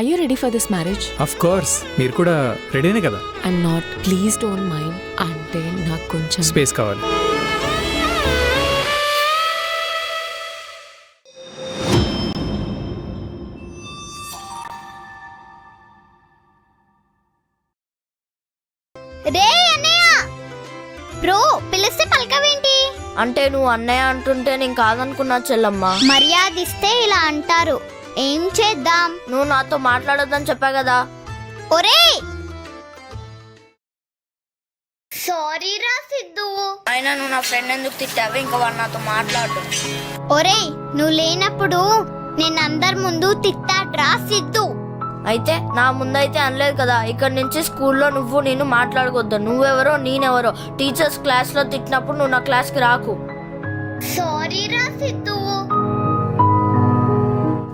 Are you ready for this marriage? Of course మీరు కూడా రెడీనే కదా. I'm not. Please don't mind. అంటే నాకు కొంచెం స్పేస్ కావాలి. రే అన్నయ్య బ్రో పిలిస్తే పలకవేంటి? అంటే నువ్వు అన్నయ్య అంటుంటే నేను కాదనుకున్నా చెల్లమ్మ. మర్యాద ఇస్తే ఇలా అంటారు. ఏం చేద్దాం? నువ్వు నాతో మాట్లాడొద్దని చెప్పా కదా. ఒరేయ్ సారీ రా సిద్ధు. అయినా నువ్వు నా ఫ్రెండ్ ఎందుకు తిట్టావు? ఇంకా వాడు నాతో మాట్లాడు. ఒరేయ్ నువ్వు లేనప్పుడు నేను అందరి ముందు తిట్టాడ్రా సిద్ధు. అయితే నా ముందైతే అనలేదు కదా. ఇక్కడ నుంచి స్కూల్లో నువ్వు నేను మాట్లాడకూడదు. నువ్వెవరో నేనెవరో. టీచర్స్ క్లాస్ లో తిట్టినప్పుడు నువ్వు నా క్లాస్ కి రాకు. సారీ రా సిద్ధు.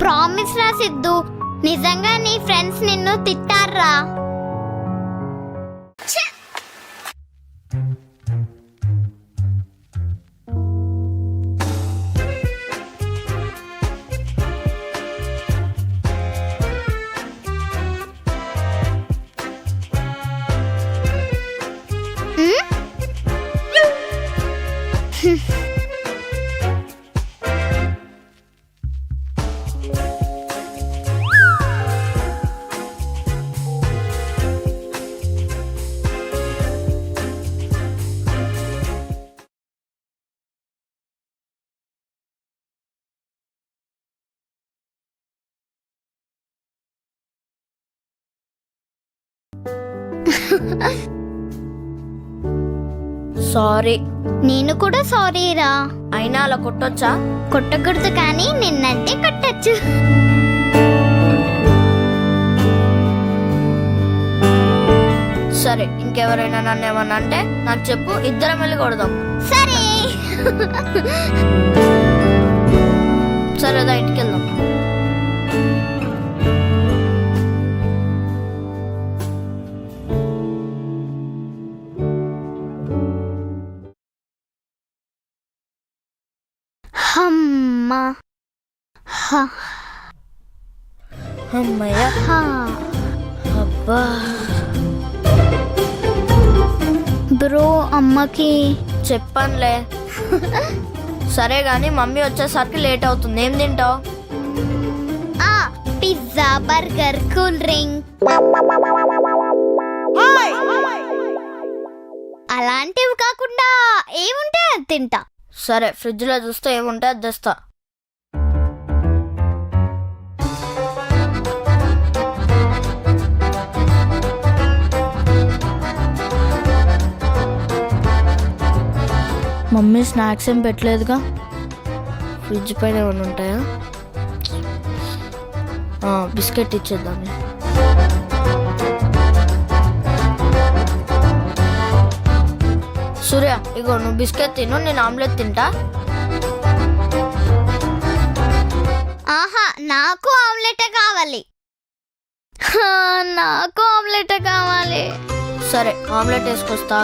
ప్రామిస్ రా సిద్ధు, నిజంగా నీ ఫ్రెండ్స్ నిన్ను తిట్టారా? సారీ. నేను కూడా సారీ రా. అయినా అలా కొట్టొచ్చా? కొట్టకూడదు కానీ నిన్నంటే కొట్టచ్చు. సరే, ఇంకెవరైనా నన్ను ఏమన్నా అంటే నాకు చెప్పు, ఇద్దరం వెళ్ళి కొడదాం. సరే సరేదా, ఇంటికి వెళ్దాం. అమ్మా అమ్మయ్య. అబ్బా బ్రో అమ్మకి చెప్పనులే. సరే గాని మమ్మీ వచ్చేసరికి లేట్ అవుతుంది. ఏం తింటావు? పిజ్జా, బర్గర్, కూల్ డ్రింక్ అలాంటివి కాకుండా ఏముంటే అది తింటా. సరే, ఫ్రిడ్జ్ లో చూస్తే ఏముంటే అది తెస్తా. మమ్మీ స్నాక్స్ ఏం పెట్టలేదుగా. ఫ్రిడ్జ్ పైన ఏమైనా ఉంటాయా? బిస్కెట్ ఇచ్చేద్దాం. సూర్య, ఇగో నువ్వు బిస్కెట్ తిను, నేను ఆమ్లెట్ తింటా. ఆహా, నాకు ఆమ్లెట్ కావాలి. నాకు ఆమ్లెట్ కావాలి. సరే, ఆమ్లెట్ వేసుకొస్తా.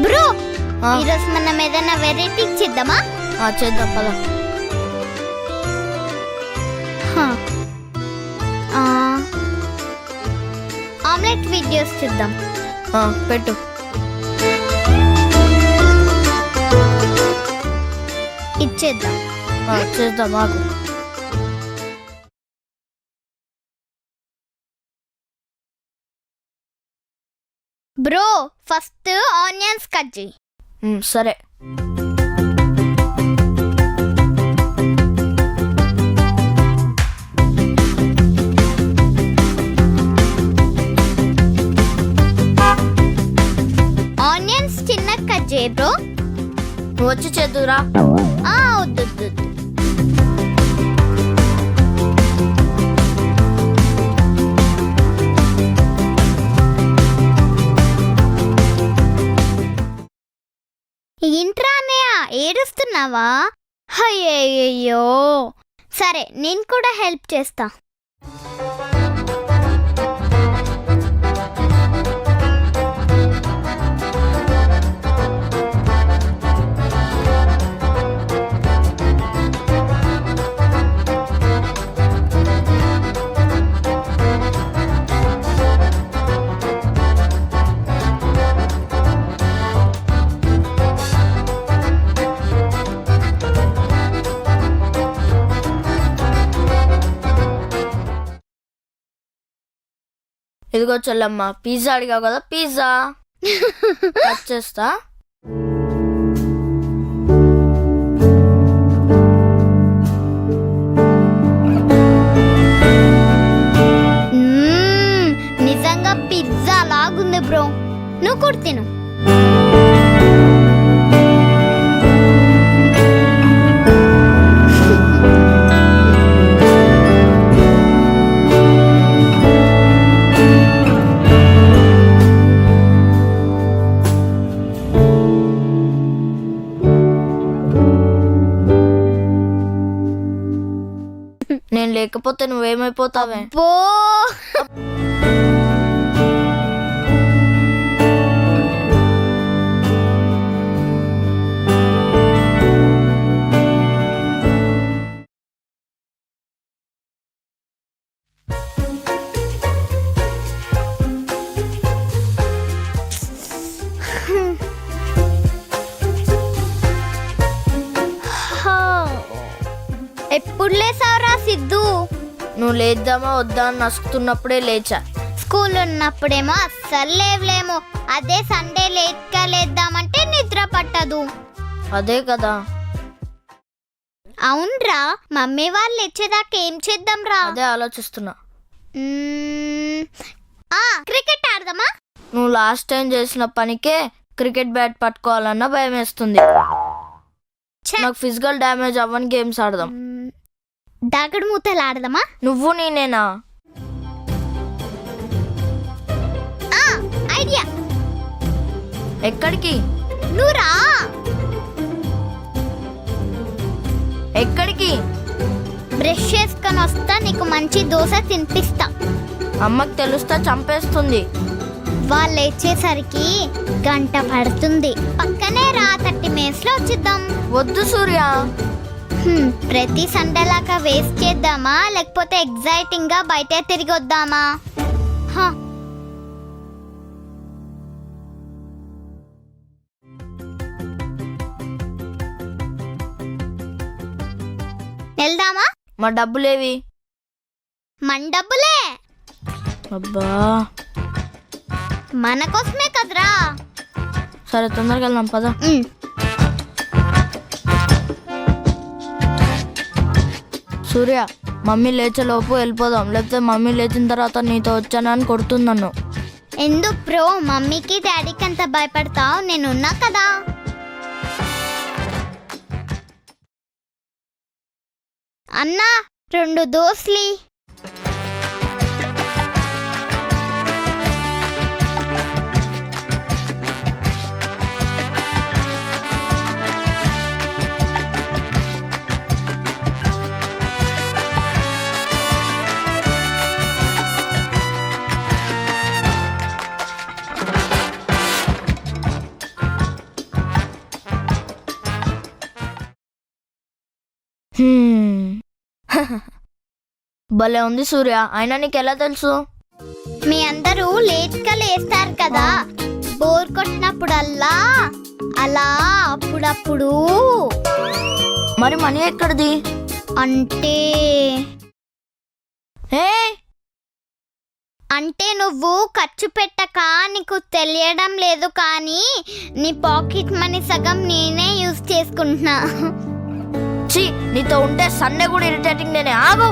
బ్రో, ఈరోజు మనం ఏదైనా వెరైటీ చేద్దామా? చేద్దాం పద. ఆమ్లెట్ వీడియోస్ చూద్దాం. పెట్టు. ఇచ్చేద్దాం. చేద్దాం మాకు. బ్రో, ఫస్ట్ ఆనియన్స్ కట్ చేయి. సరే. ఆనియన్స్ చిన్నగా కట్ చేయి బ్రో. నువ్వు వచ్చి చేద్దురా. వద్దు. ఏంట్రా అన్నయ్య, ఏడుస్తున్నావా? అయ్యయ్యో. సరే, నేను కూడా హెల్ప్ చేస్తా. ఇదిగో చెల్లమ్మ, పిజ్జా అడిగావు కదా, పిజ్జా వచ్చేస్తా. నిజంగా పిజ్జా లాగుంది బ్రో. నువ్వు కూడా తిను. నేను లేకపోతే నువ్వేమైపోతావే? బో ఎప్పుడు లేసావురా సిద్ధు? నువ్వు లేద్దామా వద్దా అని నసుకుతున్నప్పుడే లేచా. స్కూల్ ఉన్నప్పుడేమో అస్సలు లేవలేము. అదే సండే లేట్గా లేద్దామంటే నిద్ర పట్టదు. అదే కదా. అవునరా, మమ్మీ వాళ్ళు లేచేదాకా ఏం చేద్దాం రా? అదే ఆలోచిస్తున్నా. క్రికెట్ ఆడదామా? నువ్వు లాస్ట్ టైం చేసిన పనికే క్రికెట్ బ్యాట్ పట్టుకోవాలన్నా భయం వేస్తుంది. నాకు ఫిజికల్ డ్యామేజ్ అవ్వని గేమ్స్ ఆడదాం. దాగుడు మూతలు ఆడదామా? నువ్వు నేనేనా? ఐడియా. ఎక్కడికి? నువ్వురా. ఎక్కడికి? బ్రష్ చేసుకొని వస్తా, నీకు మంచి దోశ తినిపిస్తా. అమ్మకి తెలుస్తా చంపేస్తుంది. వాళ్ళు లేచేసరికి గంట పడుతుంది. పక్కనే రా, 30 minutes లో వచ్చిద్దాం. వద్దు సూర్య. ప్రతి సండే లాగా వేస్ట్ చేద్దామా, లేకపోతే ఎగ్జైటింగ్ గా బయట తిరిగి వద్దామా? వెళ్దామా? మా డబ్బులేవి? మన డబ్బులే. అబ్బా, మన కోసమే కదరా. సరే తొందరగా వెళ్దాం పద. సూర్య, మమ్మీ లేచేలోపు వెళ్ళిపోదాం, లేకపోతే మమ్మీ లేచిన తర్వాత నీతో వచ్చానని కొడుతుంది నన్ను. ఎందుకు బ్రో? మమ్మీకి డాడీకి అంత భయపడతావు, నేనున్నా కదా. అన్నా 2 దోశలు. భలే ఉంది సూర్య. అయినా నీకు ఎలా తెలుసు? మీ అందరూ లేట్గా లేస్తారు కదా, బోర్ కొట్టినప్పుడల్లా అలా అప్పుడప్పుడు. మరి మనీ ఎక్కడిది? అంటే నువ్వు ఖర్చు పెట్టక నీకు తెలియడం లేదు, కానీ నీ పాకెట్ మనీ సగం నేనే యూజ్ చేసుకుంటున్నా. ఛీ, నీతో ఉంటే సండే కూడా ఇరిటేటింగ్. నేనే ఆగు.